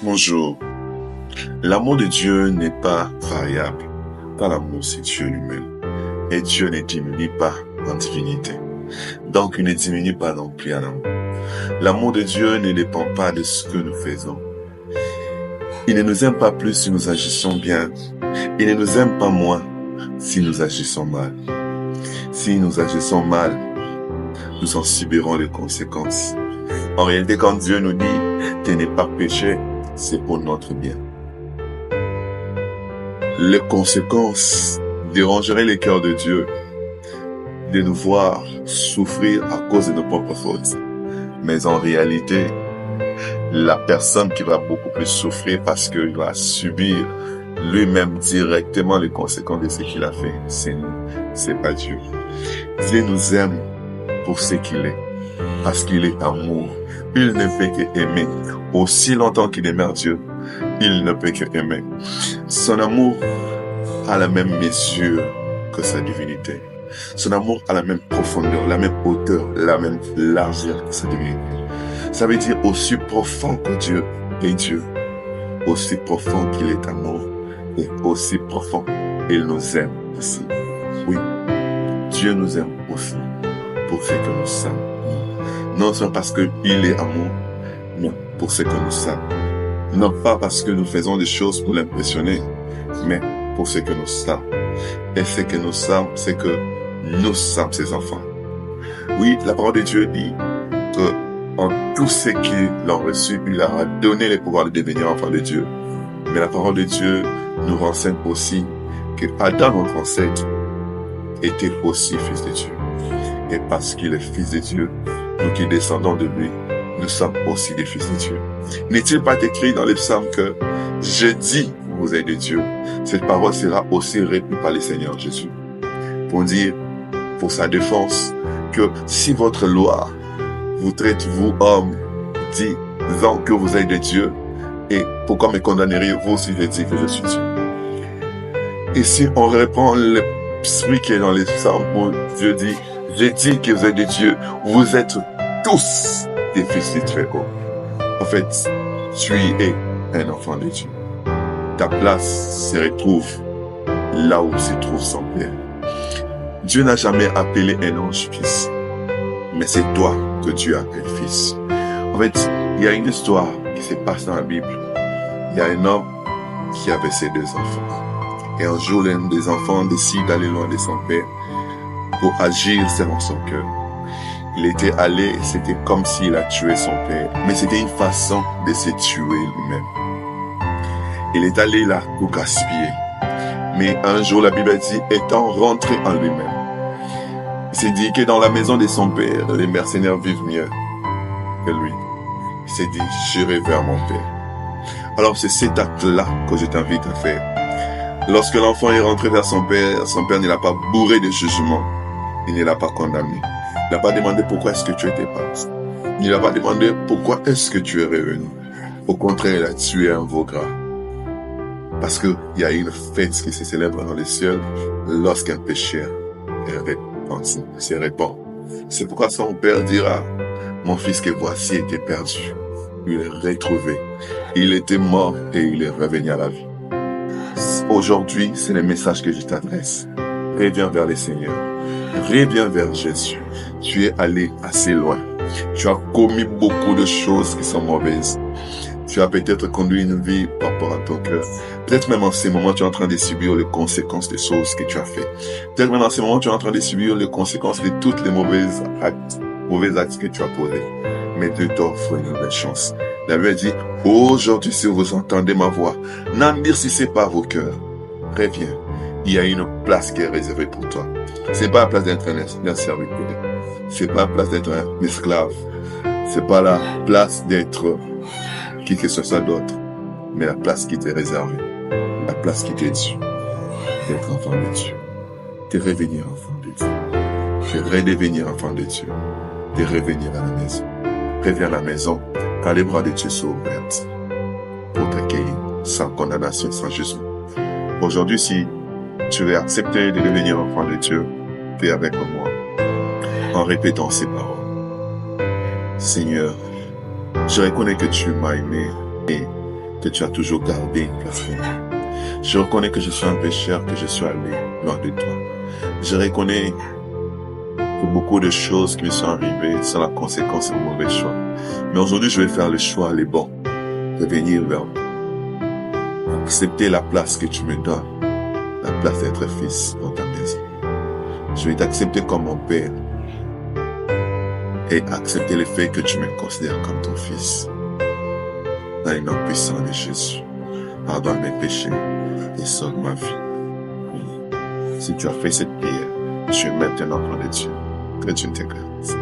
Bonjour. L'amour de Dieu n'est pas variable, car l'amour c'est Dieu lui-même. Et Dieu ne diminue pas en divinité. Donc il ne diminue pas non plus en amour. L'amour de Dieu ne dépend pas de ce que nous faisons. Il ne nous aime pas plus si nous agissons bien. Il ne nous aime pas moins si nous agissons mal. Si nous agissons mal, nous en subirons les conséquences. En réalité, quand Dieu nous dit « tu n'es pas péché », c'est pour notre bien. Les conséquences dérangeraient le cœur de Dieu de nous voir souffrir à cause de nos propres fautes. Mais en réalité, la personne qui va beaucoup plus souffrir parce qu'il va subir lui-même directement les conséquences de ce qu'il a fait, c'est nous, c'est pas Dieu. Dieu nous aime pour ce qu'il est, parce qu'il est amour. Il ne peut que aimer. Aussi longtemps qu'il aimait Dieu, il ne peut que aimer. Son amour a la même mesure que sa divinité. Son amour a la même profondeur, la même hauteur, la même largeur que sa divinité. Ça veut dire aussi profond que Dieu est Dieu, aussi profond qu'il est amour, et aussi profond il nous aime aussi. Oui, Dieu nous aime aussi pour ce que nous sommes. Non seulement parce qu'il est amour, mais pour ce que nous sommes. Non pas parce que nous faisons des choses pour l'impressionner, mais pour ce que nous sommes. Et ce que nous sommes, c'est que nous sommes ses enfants. Oui, la parole de Dieu dit que en tout ce qu'il a reçu, il leur a donné le pouvoir de devenir enfants de Dieu. Mais la parole de Dieu nous renseigne aussi que Adam, notre ancêtre, était aussi fils de Dieu. Et parce qu'il est fils de Dieu, nous qui descendons de lui, nous sommes aussi des fils de Dieu. N'est-il pas écrit dans les psaumes que « Je dis, vous êtes de Dieu ». Cette parole sera aussi répétée par le Seigneur Jésus. Pour dire, pour sa défense, que si votre loi vous traite, vous, hommes, disant que vous êtes de Dieu, et pourquoi me condamneriez-vous si je dis que je suis Dieu? Et si on reprend l'esprit qui est dans les psaumes, où Dieu dit « Je dis que vous êtes de Dieu, vous êtes tous des fils de Dieu. » En fait, tu es un enfant de Dieu. Ta place se retrouve là où se trouve son Père. Dieu n'a jamais appelé un ange fils, mais c'est toi que Dieu appelle fils. En fait, il y a une histoire qui se passe dans la Bible. Il y a un homme qui avait ses deux enfants. Et un jour, l'un des enfants décide d'aller loin de son père pour agir selon son cœur. Il était allé, c'était comme s'il a tué son père, mais c'était une façon de se tuer lui-même. Il est allé là pour gaspiller. Mais un jour, la Bible dit, étant rentré en lui-même, il s'est dit que dans la maison de son père, les mercenaires vivent mieux que lui. Il s'est dit, j'irai vers mon père. Alors c'est cet acte-là que je t'invite à faire. Lorsque l'enfant est rentré vers son père ne l'a pas bourré de jugement. Il ne l'a pas condamné. Il n'a pas demandé pourquoi est-ce que tu étais parti. Il n'a pas demandé pourquoi est-ce que tu es revenu. Au contraire, il a tué un veau gras. Parce qu'il y a une fête qui se célèbre dans les cieux lorsqu'un pécheur est repenti, se répand. C'est pourquoi son père dira, mon fils que voici était perdu. Il est retrouvé. Il était mort et il est revenu à la vie. Aujourd'hui, c'est le message que je t'adresse. Reviens vers le Seigneur. Reviens vers Jésus. Tu es allé assez loin. Tu as commis beaucoup de choses qui sont mauvaises. Tu as peut-être conduit une vie par rapport à ton cœur. Peut-être même en ces moments, tu es en train de subir les conséquences des choses que tu as fait. Peut-être même en ces moments, tu es en train de subir les conséquences de toutes les mauvais actes que tu as posés. Mais Dieu t'offre une nouvelle chance. La Bible dit, aujourd'hui, si vous entendez ma voix, n'endurcissez pas vos cœurs. Reviens. Il y a une place qui est réservée pour toi. C'est pas la place d'être un serviteur. C'est pas la place d'être un esclave. C'est pas la place d'être qui que ce soit d'autre. Mais la place qui t'est réservée. La place qui t'est due. D'être enfant de Dieu. De revenir enfant de Dieu. De redevenir enfant de Dieu. De revenir à la maison. Reviens à la maison, car les bras de Dieu sont ouverts pour t'accueillir sans condamnation, sans jugement. Aujourd'hui, si tu veux accepter de devenir enfant de Dieu, fais avec moi, en répétant ces paroles. Seigneur, je reconnais que tu m'as aimé et que tu as toujours gardé une place pour moi. Je reconnais que je suis un pécheur, que je suis allé loin de toi. Je reconnais que beaucoup de choses qui me sont arrivées sont la conséquence de mon mauvais choix. Mais aujourd'hui, je vais faire le choix, les bons, de venir vers vous. Accepter la place que tu me donnes, la place d'être fils dans ta maison. Je vais t'accepter comme mon père et accepter le fait que tu me considères comme ton fils. Dans le nom puissant de Jésus, pardonne mes péchés et sauve ma vie. Oui. Si tu as fait cette prière, tu es maintenant enfant de Dieu. Que Dieu te grâce.